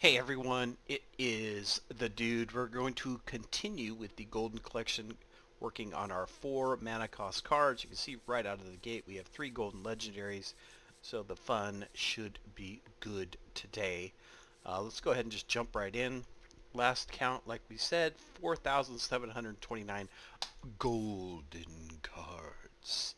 Hey everyone, it is the dude. We're going to continue with the Golden Collection, working on our 4 mana cost cards. You can see right out of the gate we have 3 Golden Legendaries, so the fun should be good today. Let's go ahead and just jump right in. Last count, like we said, 4,729 golden cards.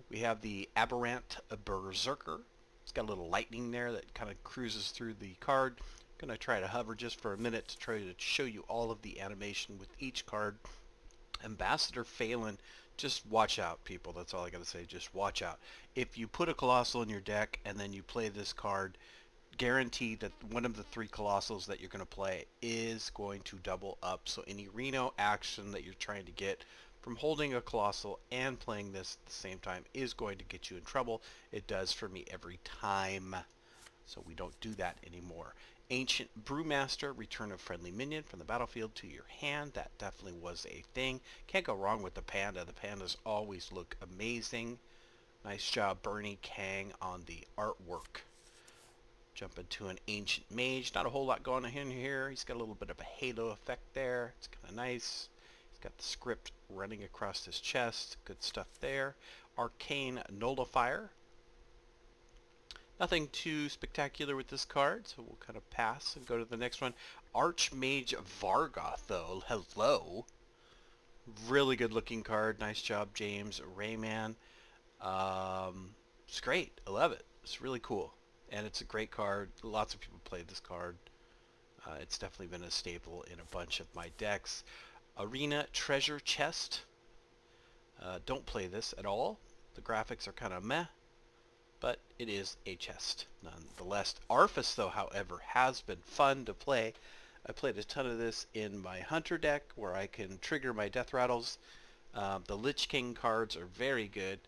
We have the Aberrant Berserker. It's got a little lightning there that kind of cruises through the card. I'm going to try to hover just for a minute to try to show you all of the animation with each card. Ambassador Phelan, just watch out, people. That's all I got to say. Just watch out. If you put a Colossal in your deck and then you play this card, guarantee that one of the 3 Colossals that you're going to play is going to double up. So any Reno action that you're trying to get from holding a Colossal and playing this at the same time is going to get you in trouble. It does for me every time. So we don't do that anymore. Ancient Brewmaster, return a friendly minion from the battlefield to your hand. That definitely was a thing. Can't go wrong with the panda. The pandas always look amazing. Nice job, Bernie Kang, on the artwork. Jump into an Ancient Mage. Not a whole lot going on in here. He's got a little bit of a halo effect there. It's kind of nice. He's got the script running across his chest. Good stuff there. Arcane Nullifier. Nothing too spectacular with this card, so we'll kind of pass and go to the next one. Archmage Vargoth, though. Hello. Really good looking card. Nice job, James Rayman. It's great. I love it. It's really cool. And it's a great card. Lots of people play this card. It's definitely been a staple in a bunch of my decks. Arena Treasure Chest. Don't play this at all. The graphics are kind of meh, but it is a chest nonetheless. Arphis, though, however, has been fun to play. I played a ton of this in my Hunter deck where I can trigger my Death Rattles. The Lich King cards are very good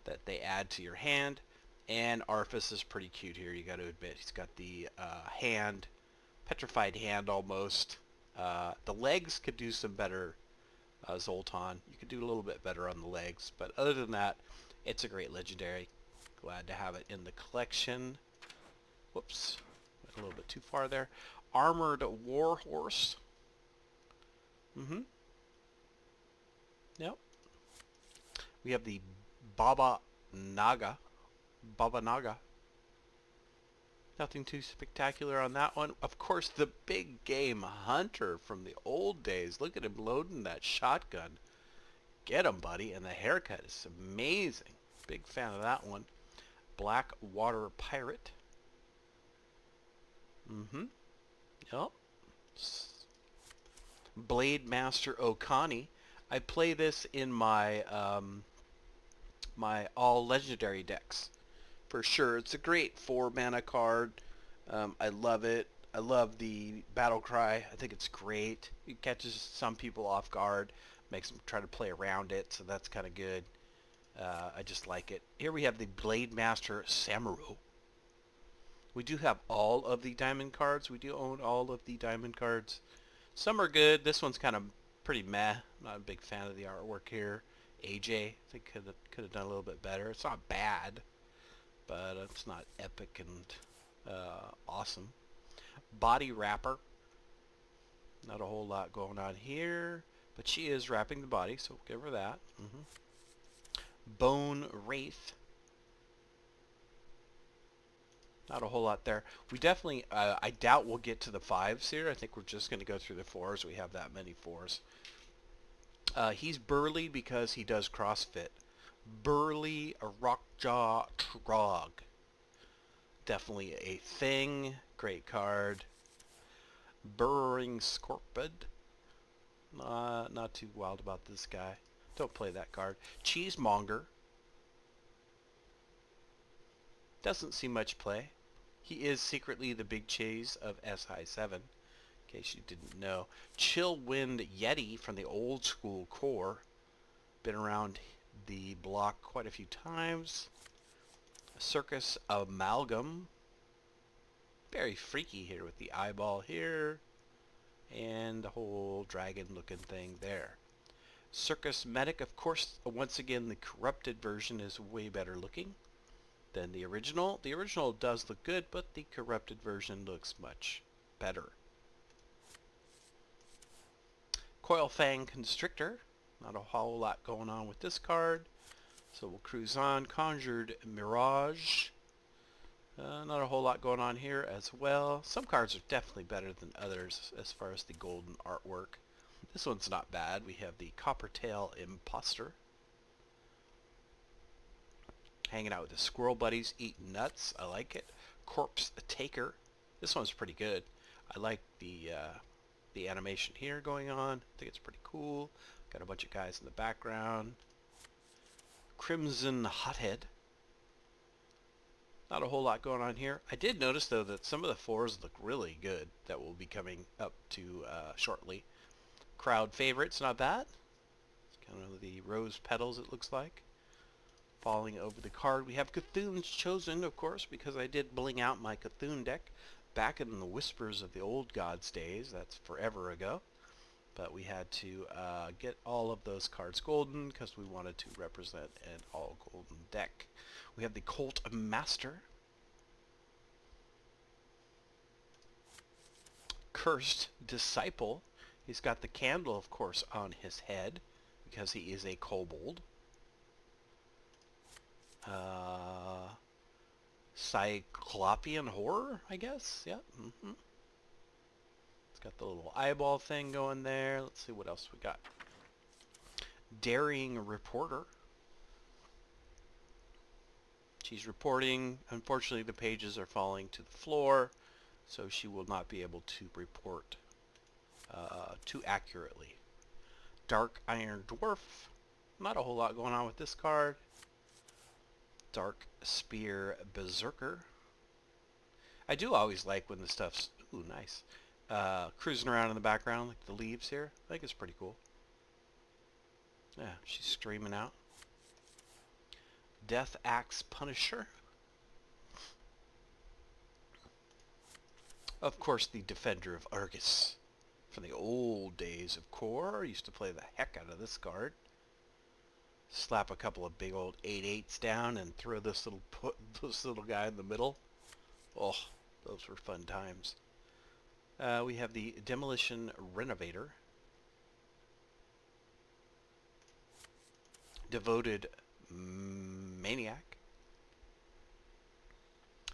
that they add to your hand. And Arphis is pretty cute here, you got to admit. He's got the hand, petrified hand almost. The legs could do some better, Zoltan. You could do a little bit better on the legs. But other than that, it's a great legendary. Glad to have it in the collection. Whoops, went a little bit too far there. Armored Warhorse. Yep. We have the Baba Naga. Baba Naga. Nothing too spectacular on that one. Of course, the big game hunter from the old days. Look at him loading that shotgun. Get him, buddy. And the haircut is amazing. Big fan of that one. Black Water Pirate. Yep. Blade Master Okani. I play this in my my all legendary decks for sure. It's a great 4 mana card. I love it. I love the battle cry. I think it's great. It catches some people off guard, makes them try to play around it, so that's kind of good. I just like it. Here we have the Blade Master Samuro. We do have all of the diamond cards. We do own all of the diamond cards. Some are good. This one's kind of pretty meh. I'm not a big fan of the artwork here. AJ, I think could have done a little bit better. It's not bad, but it's not epic and awesome. Body Wrapper. Not a whole lot going on here, but she is wrapping the body, so we'll give her that. Bone Wraith. Not a whole lot there. We definitely, I doubt we'll get to the 5s here. I think we're just going to go through the 4s. We have that many 4s. He's burly because he does CrossFit. Burly Rockjaw Trog. Definitely a thing. Great card. Burrowing Scorpid. Not too wild about this guy. Don't play that card. Cheesemonger. Doesn't see much play. He is secretly the big cheese of SI7, in case you didn't know. Chillwind Yeti from the old school core. Been around the block quite a few times. Circus Amalgam. Very freaky here with the eyeball here. And the whole dragon looking thing there. Circus Medic, of course, once again, the corrupted version is way better looking than the original. The original does look good, but the corrupted version looks much better. Coil Fang Constrictor. Not a whole lot going on with this card. So we'll cruise on. Conjured Mirage. Not a whole lot going on here as well. Some cards are definitely better than others as far as the golden artwork. This one's not bad. We have the Coppertail Imposter. Hanging out with the squirrel buddies, eating nuts. I like it. Corpse Taker. This one's pretty good. I like the animation here going on. I think it's pretty cool. Got a bunch of guys in the background. Crimson Hothead. Not a whole lot going on here. I did notice, though, that some of the fours look really good that will be coming up to shortly. Crowd Favorites, not bad. It's kind of the rose petals, it looks like. Falling over the card, we have Cthulhu's Chosen, of course, because I did bling out my Cthulhu deck back in the Whispers of the Old Gods days. That's forever ago. But we had to get all of those cards golden because we wanted to represent an all-golden deck. We have the Cult Master. Cursed Disciple. He's got the candle, of course, on his head because he is a kobold. Cyclopean Horror, I guess. Yep. It's got the little eyeball thing going there. Let's see what else we got. Daring Reporter. She's reporting. Unfortunately, the pages are falling to the floor, so she will not be able to report too accurately. Dark Iron Dwarf. Not a whole lot going on with this card. Dark Spear Berserker. I do always like when the stuff's, ooh, nice, cruising around in the background, like the leaves here. I think it's pretty cool. Yeah, she's screaming out. Death Axe Punisher. Of course, the Defender of Argus. From the old days of Core. Used to play the heck out of this card. Slap a couple of big old 8/8s down and throw this little guy in the middle. Oh, those were fun times. We have the Demolition Renovator. Devoted Maniac.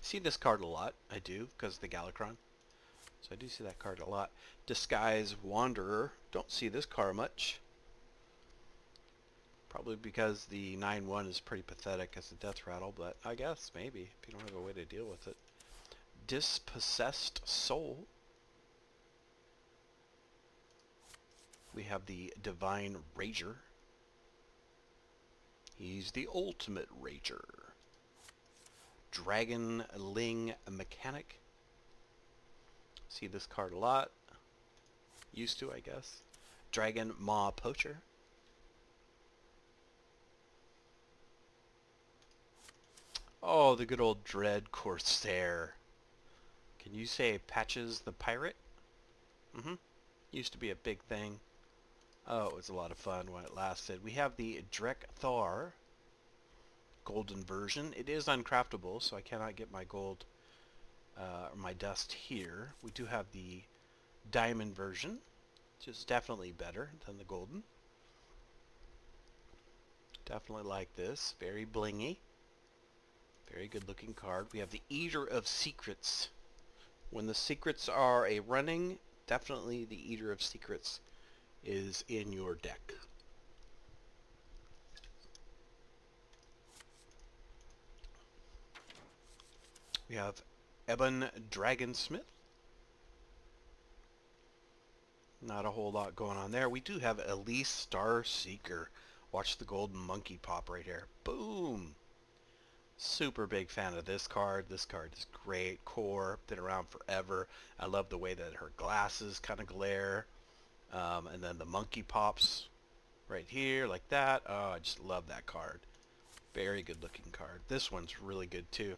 See this card a lot. I do, because of the Galakron. So I do see that card a lot. Disguise Wanderer. Don't see this card much. Probably because the 9/1 is pretty pathetic as a death rattle, but I guess maybe if you don't have a way to deal with it. Dispossessed Soul. We have the Divine Rager. He's the ultimate rager. Dragon Ling Mechanic. See this card a lot. Used to, I guess. Dragon Maw Poacher. Oh, the good old Dread Corsair. Can you say Patches the Pirate? Used to be a big thing. Oh, it was a lot of fun when it lasted. We have the Drek Thar golden version. It is uncraftable, so I cannot get my gold or my dust here. We do have the diamond version, which is definitely better than the golden. Definitely like this. Very blingy. Very good looking card. We have the Eater of Secrets. When the secrets are a running, definitely the Eater of Secrets is in your deck. We have Ebon Dragonsmith. Not a whole lot going on there. We do have Elise Starseeker. Watch the golden monkey pop right here. Boom! Super big fan of this card. This card is great. Core, been around forever. I love the way that her glasses kind of glare. And then the monkey pops right here like that. Oh, I just love that card. Very good looking card. This one's really good too.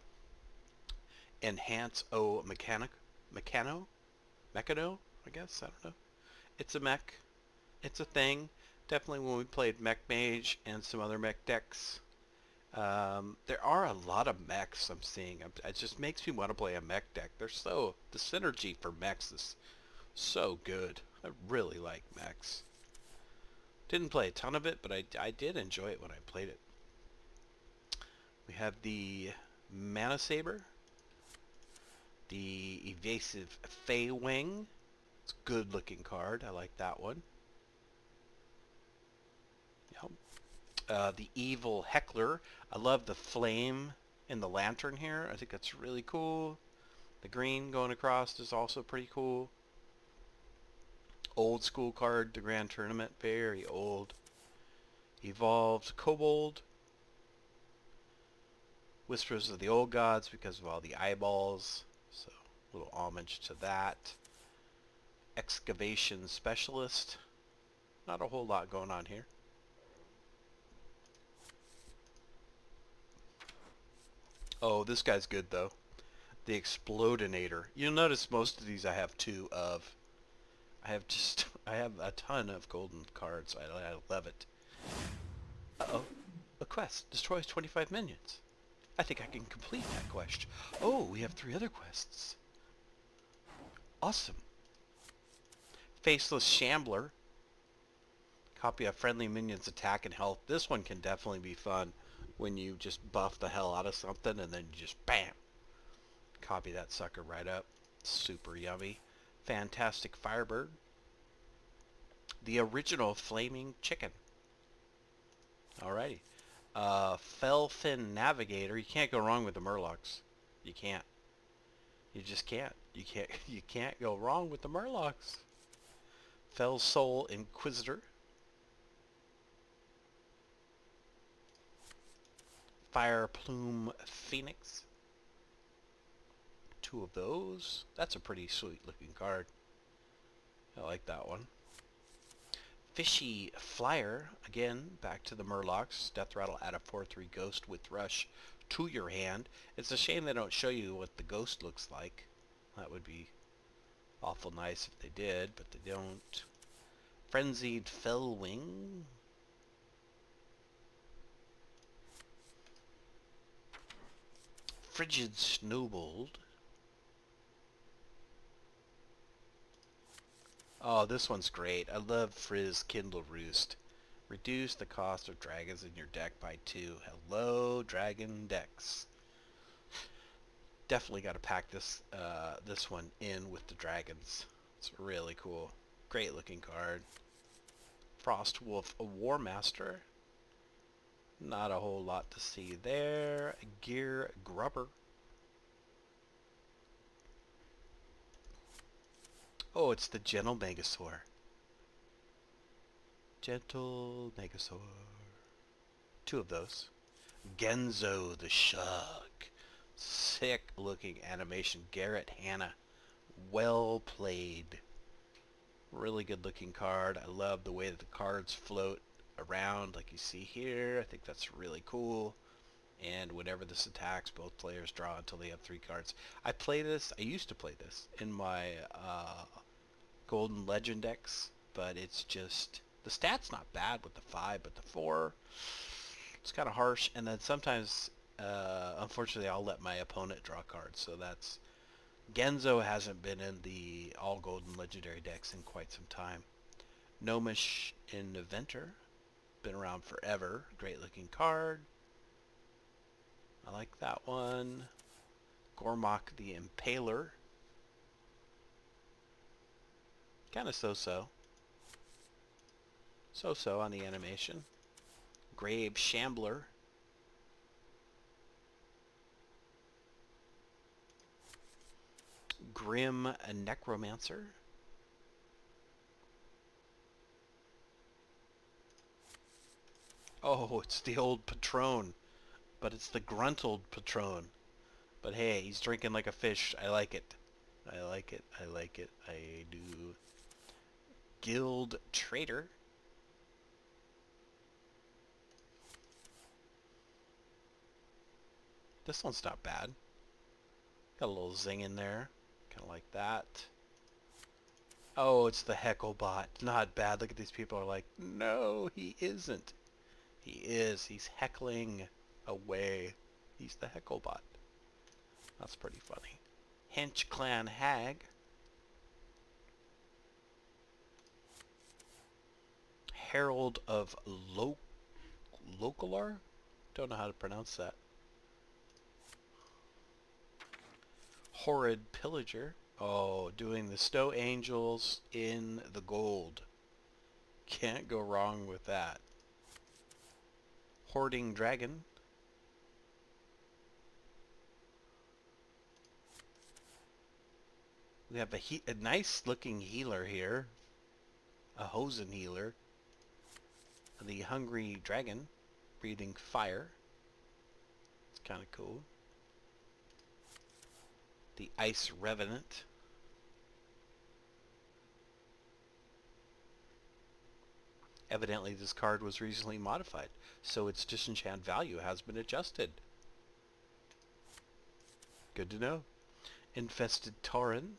Enhance O Mechano, I guess. I don't know. It's a mech. It's a thing. Definitely when we played Mech Mage and some other mech decks, There are a lot of mechs I'm seeing. It just makes me want to play a mech deck. The synergy for mechs is so good. I really like mechs. Didn't play a ton of it, but I did enjoy it when I played it. We have the Mana Saber, the Evasive Fey Wing. It's a good looking card. I like that one. Yep. The Evil Heckler. I love the flame in the lantern here. I think that's really cool. The green going across is also pretty cool. Old school card, the Grand Tournament. Very old. Evolved Kobold. Whispers of the Old Gods because of all the eyeballs. So, a little homage to that. Excavation Specialist. Not a whole lot going on here. Oh, this guy's good though. The Explodinator. You'll notice most of these I have two of. I have a ton of golden cards. I love it. Uh-oh. A quest. Destroys 25 minions. I think I can complete that quest. Oh, we have 3 other quests. Awesome. Faceless Shambler. Copy a friendly minion's attack and health. This one can definitely be fun when you just buff the hell out of something and then you just bam. Copy that sucker right up. Super yummy. Fantastic Firebird. The original Flaming Chicken. Alrighty. Fellfin Navigator. You can't go wrong with the Murlocs. You can't. You just can't. You can't go wrong with the Murlocs. Fell Soul Inquisitor. Fire Plume Phoenix. 2 of those. That's a pretty sweet looking card. I like that one. Fishy Flyer. Again, back to the Murlocs. Death Rattle, add a 4/3 Ghost with Rush to your hand. It's a shame they don't show you what the ghost looks like. That would be awful nice if they did, but they don't. Frenzied Fellwing. Frigid Snowbold. Oh, this one's great. I love Frizz Kindle Roost. Reduce the cost of dragons in your deck by 2. Hello, dragon decks. Definitely got to pack this one in with the dragons. It's really cool. Great looking card. Frostwolf, a War Master. Not a whole lot to see there. Gear Grubber. Oh, it's the Gentle Megasaur. Gentle Megasaur. 2 of those. Genzo the Shug. Sick looking animation. Garrett Hanna. Well played. Really good looking card. I love the way that the cards float around like you see here. I think that's really cool. And whenever this attacks, both players draw until they have 3 cards. I used to play this in my Golden Legend decks, but it's just, the stat's not bad with the 5, but the 4, it's kind of harsh. And then sometimes, unfortunately, I'll let my opponent draw cards. So that's, Genzo hasn't been in the all Golden Legendary decks in quite some time. Gnomish Inventor, been around forever. Great looking card. I like that one. Gormok the Impaler. Kind of so-so. So-so on the animation. Grave Shambler. Grim Necromancer. Oh, it's the old Patron. But it's the gruntled Patron. But hey, he's drinking like a fish. I like it. I like it. I like it. I do. Guild Trader. This one's not bad. Got a little zing in there. Kind of like that. Oh, it's the Hecklebot. Not bad. Look at these people are like, no, he isn't. He is. He's heckling. away. He's the Hecklebot. That's pretty funny. Hench Clan Hag. Herald of Localar? Don't know how to pronounce that. Horrid Pillager. Oh, doing the Snow Angels in the gold. Can't go wrong with that. Hoarding Dragon. We have a nice looking healer here. A Hosen healer. The Hungry Dragon. Breathing fire. It's kind of cool. The Ice Revenant. Evidently this card was recently modified, so its disenchant value has been adjusted. Good to know. Infested Tauren.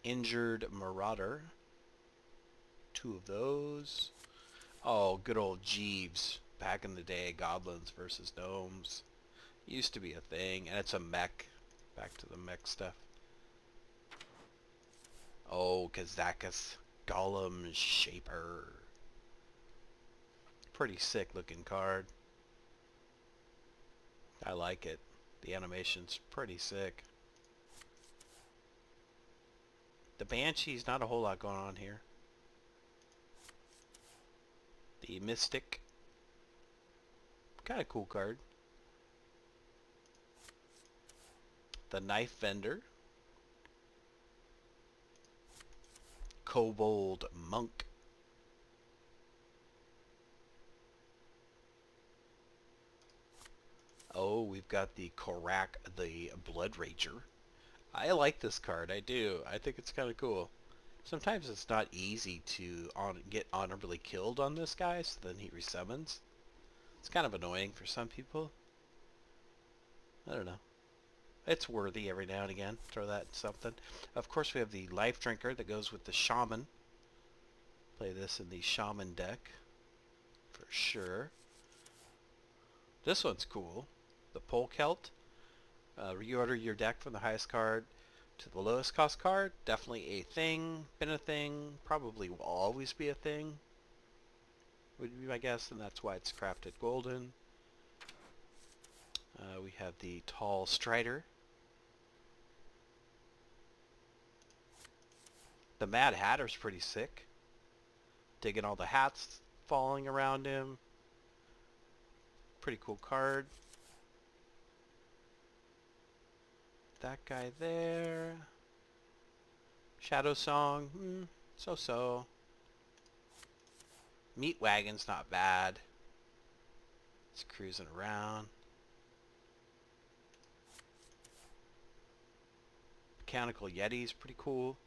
Injured Marauder. Two of those. Oh, good old Jeeves. Back in the day, goblins versus gnomes. Used to be a thing, and it's a mech. Back to the mech stuff. Oh, Kazakus. Golem Shaper. Pretty sick looking card. I like it. The animation's pretty sick. The Banshee's not a whole lot going on here. The Mystic. Kind of cool card. The Knife Vendor. Kobold Monk. Oh, we've got the Korak, the Blood Rager. I like this card, I do. I think it's kind of cool. Sometimes it's not easy to get honorably killed on this guy, so then he resummons. It's kind of annoying for some people. I don't know. It's worthy every now and again. Throw that in something. Of course, we have the Life Drinker that goes with the Shaman. Play this in the Shaman deck for sure. This one's cool. The Polkelt. Reorder your deck from the highest card to the lowest cost card. Definitely a thing. Been a thing. Probably will always be a thing. Would be my guess, and that's why it's crafted golden. We have the Tall Strider. The Mad Hatter's pretty sick. Digging all the hats falling around him. Pretty cool card. That guy there. Shadow Song, so-so. Meat Wagon's not bad. It's cruising around. Mechanical Yeti's pretty cool.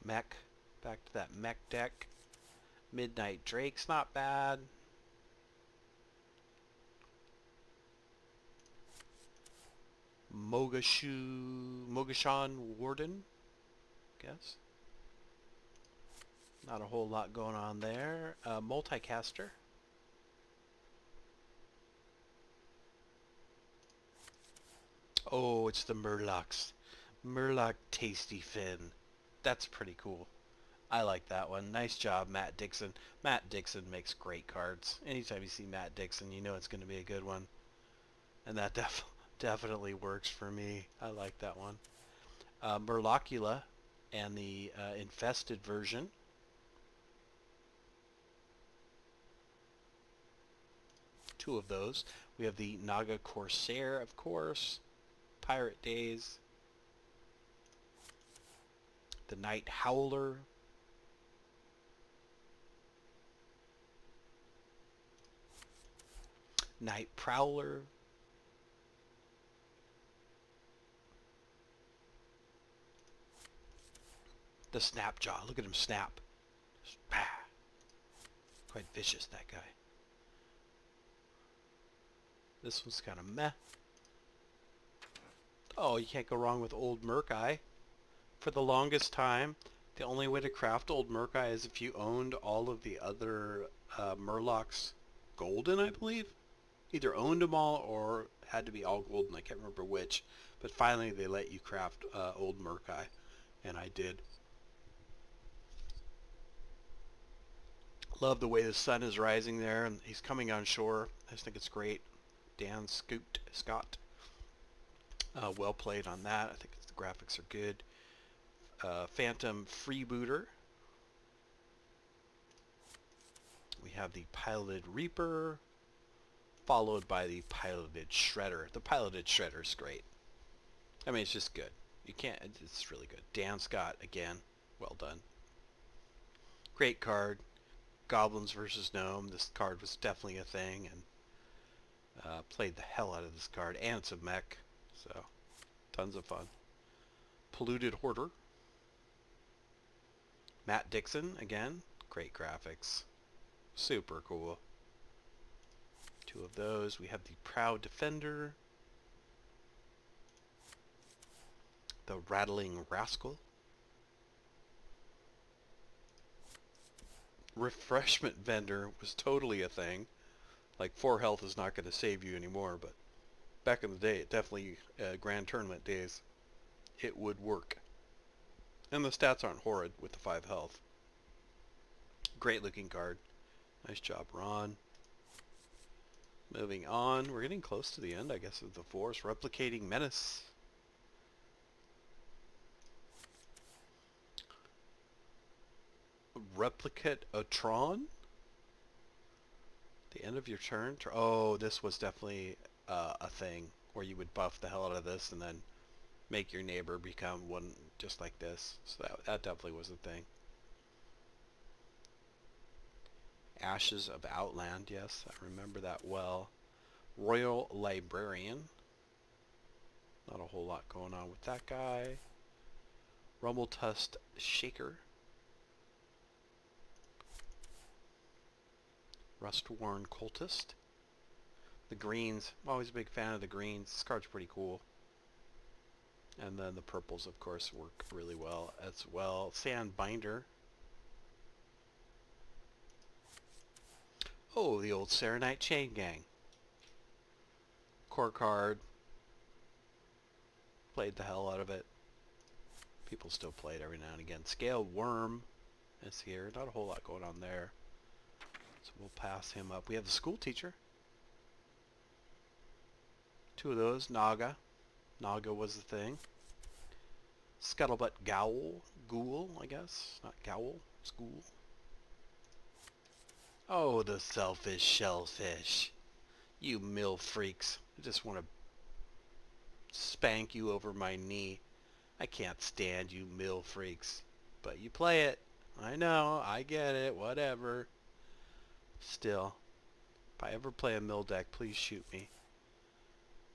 Mech. Back to that mech deck. Midnight Drake's not bad. Mogashan Warden, guess. Not a whole lot going on there. Multicaster. Oh, it's the Murlocs. Murloc Tasty Fin. That's pretty cool. I like that one. Nice job, Matt Dixon. Matt Dixon makes great cards. Anytime you see Matt Dixon, you know it's going to be a good one. And that definitely works for me. I like that one. Murlocula and the infested version. Two of those. We have the Naga Corsair, of course. Pirate Days. The Night Howler. Night Prowler. The Snapjaw. Look at him snap. Quite vicious, that guy. This one's kind of meh. Oh, you can't go wrong with Old Murk-Eye. For the longest time, the only way to craft Old Murk-Eye is if you owned all of the other Murlocs golden, I believe. Either owned them all or had to be all golden. I can't remember which. But finally they let you craft old Murkai, and I did. Love the way the sun is rising there, and he's coming on shore. I just think it's great. Dan Scott. Well played on that. I think the graphics are good. Phantom Freebooter. We have the Piloted Reaper, followed by the Piloted Shredder. The Piloted Shredder is great. I mean, it's just good. You can't, it's really good. Dan Scott, again, well done. Great card. Goblins versus Gnome. This card was definitely a thing, and played the hell out of this card. And it's a mech, so tons of fun. Polluted Hoarder. Matt Dixon, again. Great graphics. Super cool. Two of those. We have the Proud Defender. The Rattling Rascal. Refreshment Vendor was totally a thing. Like 4 health is not going to save you anymore, but back in the day, it definitely, Grand Tournament days, it would work. And the stats aren't horrid with the 5 health. Great looking card. Nice job, Ron. Moving on, we're getting close to the end, I guess, of the Force. Replicating Menace. Replicate a Tron? The end of your turn? Oh, this was definitely a thing where you would buff the hell out of this and then make your neighbor become one just like this. So that definitely was a thing. Ashes of Outland, yes, I remember that well. Royal Librarian. Not a whole lot going on with that guy. Rumbletust Shaker. Rust-Worn Cultist. The greens. I'm always a big fan of the greens. This card's pretty cool. And then the purples, of course, work really well as well. Sandbinder. Oh, the old Serenite Chain Gang. Core card. Played the hell out of it. People still play it every now and again. Scaled Worm is here. Not a whole lot going on there. So we'll pass him up. We have the School Teacher. 2 of those. Naga. Naga was the thing. Scuttlebutt Ghoul, I guess. Not Gowl. It's Ghoul. Oh, the selfish shellfish. You mill freaks. I just want to spank you over my knee. I can't stand you mill freaks. But you play it. I know. I get it. Whatever. Still. If I ever play a mill deck, please shoot me.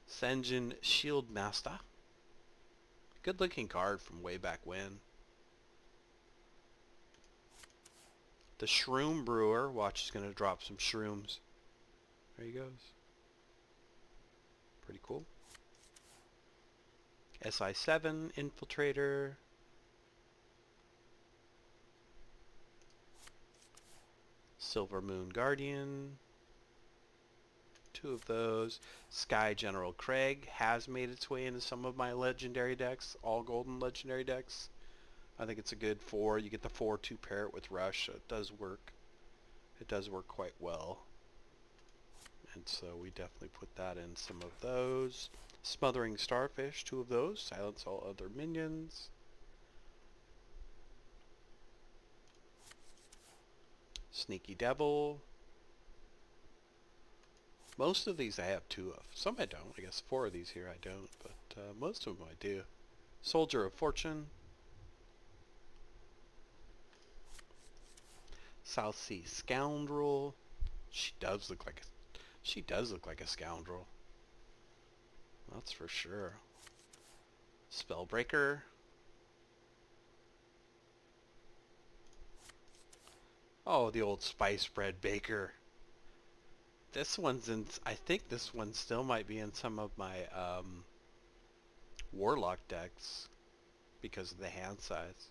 Senjin Shieldmaster. Good looking card from way back when. The Shroom Brewer. Watch, is going to drop some shrooms. There he goes. Pretty cool. SI7 Infiltrator. Silver Moon Guardian. 2 of those. Sky General Craig has made its way into some of my legendary decks. All golden legendary decks. I think it's a good 4. You get the 4-2 pair it with Rush. So it does work. It does work quite well. And so we definitely put that in some of those. Smothering Starfish, 2 of those. Silence all other minions. Sneaky Devil. Most of these I have 2 of. Some I don't. I guess 4 of these here I don't, but most of them I do. Soldier of Fortune. South Sea Scoundrel. She does look like a scoundrel. That's for sure. Spellbreaker. Oh, the old spice bread baker. This one's in, I think this one still might be in some of my Warlock decks because of the hand size.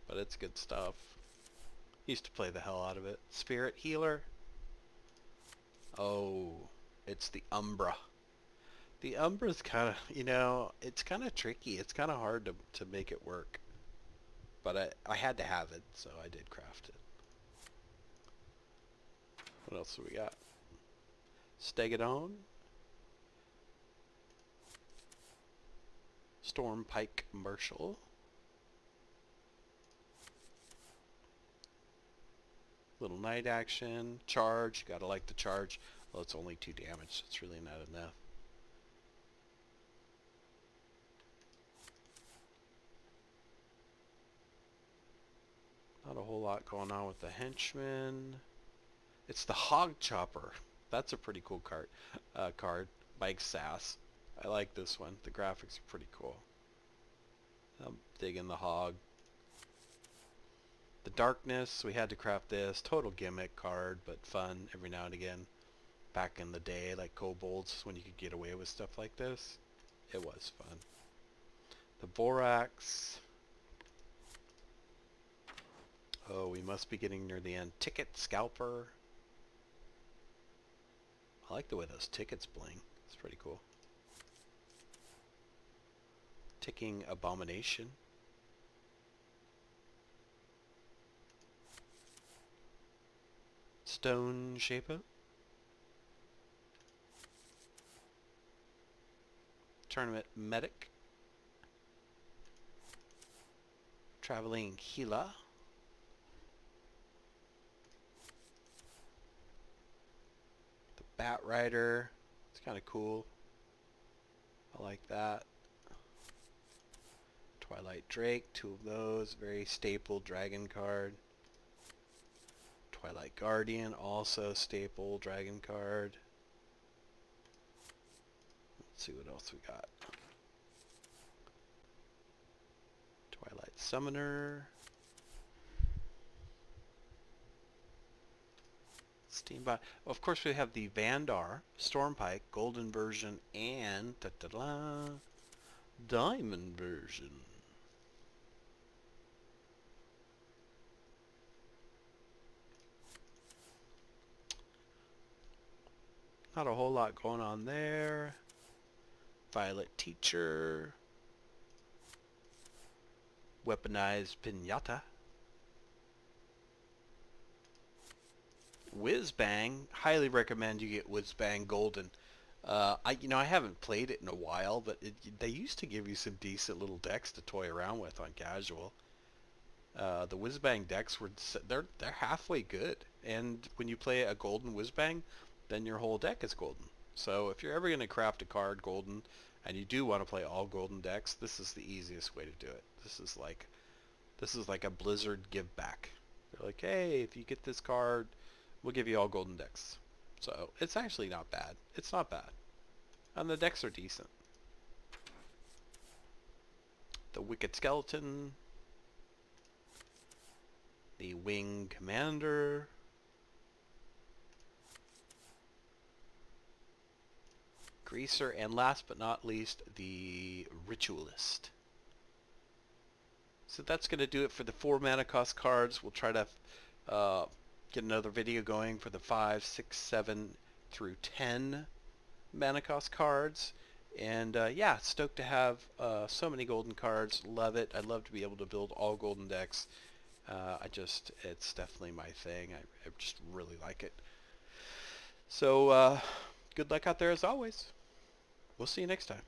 But it's good stuff. Used to play the hell out of it. Spirit Healer. Oh, it's the Umbra. The Umbra's kind of, it's kind of tricky. It's kind of hard to make it work. But I had to have it, so I did craft it. What else do we got? Stegadon. Stormpike Marshal. Little night action. Charge. You gotta like the charge. Well, it's only 2 damage, so it's really not enough. Not a whole lot going on with the henchman. It's the Hog Chopper. That's a pretty cool card. Mike Sass. I like this one. The graphics are pretty cool. I'm digging the hog. The Darkness. We had to craft this. Total gimmick card, but fun every now and again. Back in the day, like kobolds, when you could get away with stuff like this. It was fun. The Borax. Oh, we must be getting near the end. Ticket Scalper. I like the way those tickets bling. It's pretty cool. Ticking Abomination. Stone Shaper. Tournament Medic. Traveling Healer. The Bat Rider. It's kind of cool. I like that. Twilight Drake, 2 of those. Very staple dragon card. Twilight Guardian, also staple dragon card. Let's see what else we got. Twilight Summoner. Steambot. Of course, we have the Vandar, Stormpike, Golden version, and Diamond version. Not a whole lot going on there. Violet Teacher. Weaponized Pinata. Whiz Bang. Highly recommend you get Whiz Bang Golden. I haven't played it in a while, but they used to give you some decent little decks to toy around with on casual. The Whiz Bang decks they're halfway good, and when you play a golden Whiz Bang, then your whole deck is golden. So if you're ever going to craft a card golden, and you do want to play all golden decks, this is the easiest way to do it. This is like a Blizzard give back. They're like, hey, if you get this card, we'll give you all golden decks. So it's actually not bad. It's not bad. And the decks are decent. The Wicked Skeleton. The Wing Commander. Greaser, and last but not least, the Ritualist. So that's going to do it for the 4 mana cost cards. We'll try to get another video going for the 5, 6, 7 through 10 mana cost cards. And yeah, stoked to have so many golden cards. Love it. I'd love to be able to build all golden decks. It's definitely my thing. I just really like it. So good luck out there as always. We'll see you next time.